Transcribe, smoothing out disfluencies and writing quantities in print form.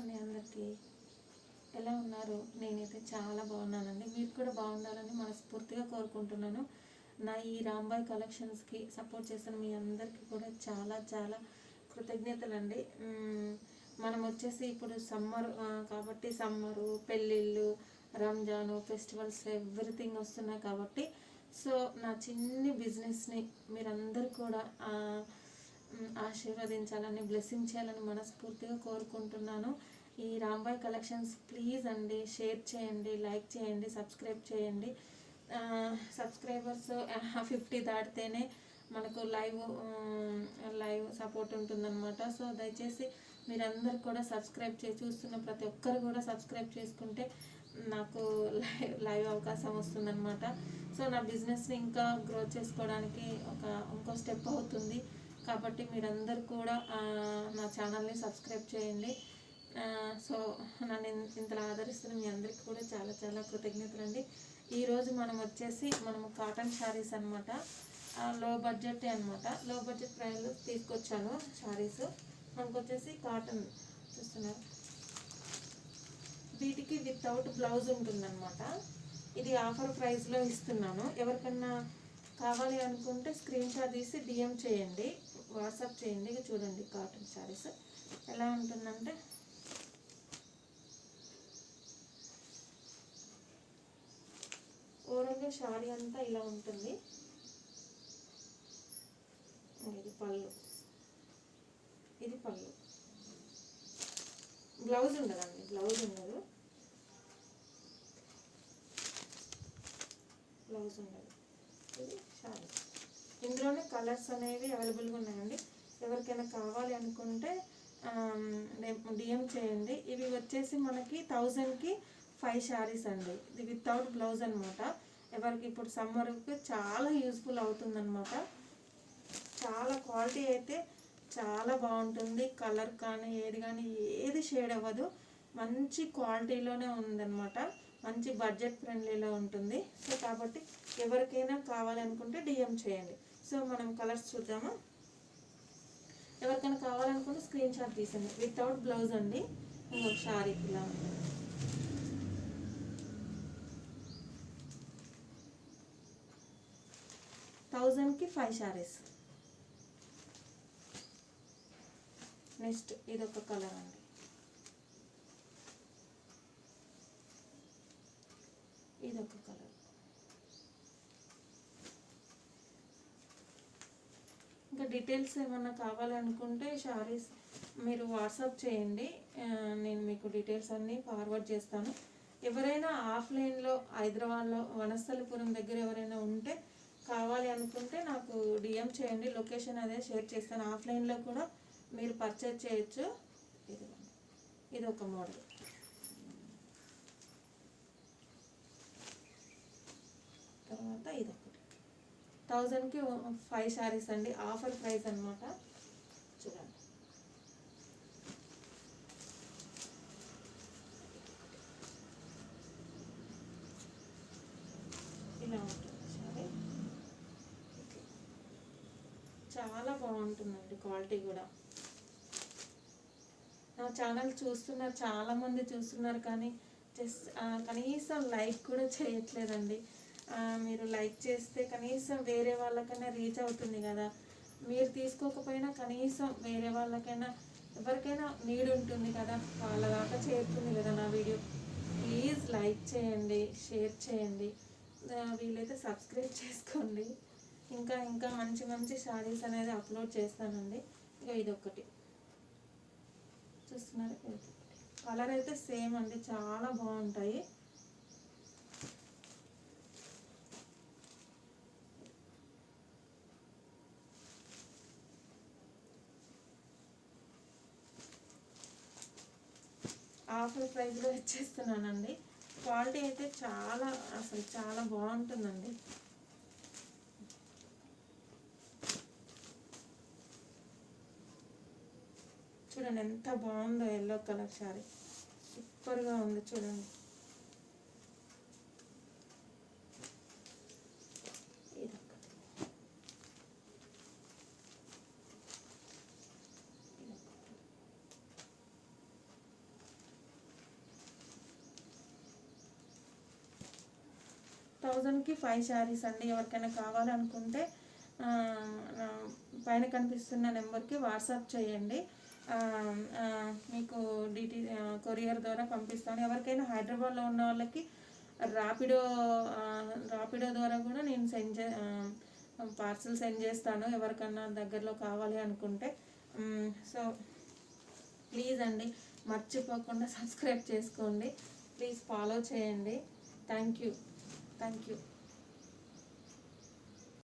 అండి అందరికీ. ఎలా ఉన్నారు? నేనైతే చాలా బాగున్నానండి. మీరు కూడా బాగుండాలని మనస్ఫూర్తిగా కోరుకుంటున్నాను. నా ఈ రాంబాయ్ కలెక్షన్స్కి సపోర్ట్ చేసిన మీ అందరికీ కూడా చాలా చాలా కృతజ్ఞతలండి. మనం వచ్చేసి ఇప్పుడు సమ్మర్ కాబట్టి సమ్మరు, పెళ్ళిళ్ళు, రంజాను, ఫెస్టివల్స్ ఎవ్రీథింగ్ వస్తున్నాయి కాబట్టి సో నా చిన్ని బిజినెస్ని మీరందరూ కూడా ఆశీర్వదించాలని, బ్లెస్సింగ్ చేయాలని మనస్ఫూర్తిగా కోరుకుంటున్నాను. ఈ రాంబాయ్ కలెక్షన్స్ ప్లీజ్ అండి షేర్ చేయండి, లైక్ చేయండి, సబ్స్క్రైబ్ చేయండి. సబ్స్క్రైబర్స్ 50 దాటితేనే మనకు లైవ్ సపోర్ట్ ఉంటుందన్నమాట. సో దయచేసి మీరందరూ కూడా సబ్స్క్రైబ్ చూస్తున్న ప్రతి ఒక్కరు కూడా సబ్స్క్రైబ్ చేసుకుంటే నాకు లైవ్ అవకాశం వస్తుందన్నమాట. సో నా బిజినెస్ని ఇంకా గ్రో చేసుకోవడానికి ఇంకో స్టెప్ అవుతుంది. కాబట్టి మీరందరూ కూడా నా ఛానల్ని సబ్స్క్రైబ్ చేయండి. సో నన్ను ఇంతలా ఆదరిస్తున్న మీ అందరికీ కూడా చాలా చాలా కృతజ్ఞతలు అండి. ఈరోజు మనము కాటన్ శారీస్ అనమాట, లో బడ్జెట్ అనమాట. లో బడ్జెట్ ప్రైస్లో తీసుకొచ్చాను శారీస్. మనకు వచ్చేసి కాటన్ చూస్తున్నారు, వీటికి వితౌట్ బ్లౌజ్ ఉంటుందన్నమాట. ఇది ఆఫర్ ప్రైస్లో ఇస్తున్నాను. ఎవరికన్నా కావాలి అనుకుంటే స్క్రీన్ షాట్ తీసి డిఎం చేయండి, వాట్సాప్ చేయండి. ఇక చూడండి కాటన్ శారీస్ ఎలా ఉంటుందంటే ఓవరాల్గా శారీ అంతా ఇలా ఉంటుంది. ఇది పళ్ళు, ఇది పళ్ళు. బ్లౌజ్ ఉండదండి, బ్లౌజ్ ఉండదు, బ్లౌజ్ ఉండదు. ఇది శారీ. ఇందులోనే కలర్స్ అనేవి అవైలబుల్గా ఉన్నాయండి. ఎవరికైనా కావాలి అనుకుంటే డిఎం చేయండి. ఇవి వచ్చేసి మనకి 1000కి 5 శారీస్ అండి. ఇది వితౌట్ బ్లౌజ్ అనమాట. ఎవరికి ఇప్పుడు సమ్మర్కి చాలా యూస్ఫుల్ అవుతుందన్నమాట. చాలా క్వాలిటీ అయితే చాలా బాగుంటుంది. కలర్ కానీ ఏది షేడ్ అవ్వదు. మంచి క్వాలిటీలోనే ఉందన్నమాట. మంచి బడ్జెట్ ఫ్రెండ్లీలో ఉంటుంది. సో కాబట్టి ఎవరికైనా కావాలనుకుంటే డిఎం చేయండి. సో మనం కలర్స్ చూద్దామా. ఎవరికైనా కావాలనుకుంటే స్క్రీన్ షాట్ తీసండి. వితౌట్ బ్లౌజ్ అండి. ఇంకొక శారీ ఇలా ఉంటుంది. థౌజండ్కి 5 శారీస్. నెక్స్ట్ ఇదొక కలర్ అండి. ఇదొక కలర్. ఇంకా డీటెయిల్స్ ఏమన్నా కావాలనుకుంటే శారీస్ మీరు వాట్సాప్ చేయండి, నేను మీకు డీటెయిల్స్ అన్నీ ఫార్వర్డ్ చేస్తాను. ఎవరైనా ఆఫ్లైన్లో హైదరాబాద్లో వనస్థలిపురం దగ్గర ఎవరైనా ఉంటే కావాలి అనుకుంటే నాకు డిఎం చేయండి, లొకేషన్ అదే షేర్ చేస్తాను. ఆఫ్లైన్లో కూడా మీరు పర్చేజ్ చేయొచ్చు. ఇది ఒక మోడల్. తర్వాత ఇదొకటి 1000కి 5 శారీస్ అండి. ఆఫర్ ప్రైస్ అనమాట. చూడండి ఇలా ఉంటుంది శారీ. చాలా బాగుంటుందండి క్వాలిటీ కూడా. నా ఛానల్ చాలామంది చూస్తున్నారు కానీ జస్ట్ కనీసం లైక్ కూడా చేయట్లేదండి. మీరు లైక్ చేస్తే కనీసం వేరే వాళ్ళకైనా రీచ్ అవుతుంది కదా. మీరు తీసుకోకపోయినా కనీసం వేరే వాళ్ళకైనా ఎవరికైనా నీడ్ ఉంటుంది కదా, వాళ్ళ దాకా చేరుతుంది కదా నా వీడియో. ప్లీజ్ లైక్ చేయండి, షేర్ చేయండి, వీలైతే సబ్స్క్రైబ్ చేసుకోండి. ఇంకా ఇంకా మంచి మంచి శారీస్ అనేది అప్లోడ్ చేస్తానండి. ఇక ఇదొకటి చూస్తున్నారు. కలర్ అయితే సేమ్ అండి, చాలా బాగుంటాయి. ఆఫర్ ప్రైస్లో ఇచ్చేస్తున్నానండి. క్వాలిటీ అయితే అసలు చాలా బాగుంటుందండి. చూడండి ఎంత బాగుందో, ఎల్లో కలర్ శారీ సూపర్గా ఉంది. చూడండి 1000కి 5 శారీస్ అండి. ఎవరికైనా కావాలనుకుంటే పైన కనిపిస్తున్న నెంబర్కి వాట్సాప్ చేయండి. మీకు కొరియర్ ద్వారా పంపిస్తాను. ఎవరికైనా హైదరాబాద్లో ఉన్న వాళ్ళకి రాపిడో ద్వారా కూడా నేను పార్సల్ సెండ్ చేస్తాను, ఎవరికన్నా దగ్గరలో కావాలి అనుకుంటే. సో ప్లీజ్ అండి, మర్చిపోకుండా సబ్స్క్రైబ్ చేసుకోండి, ప్లీజ్ ఫాలో చేయండి. Thank you.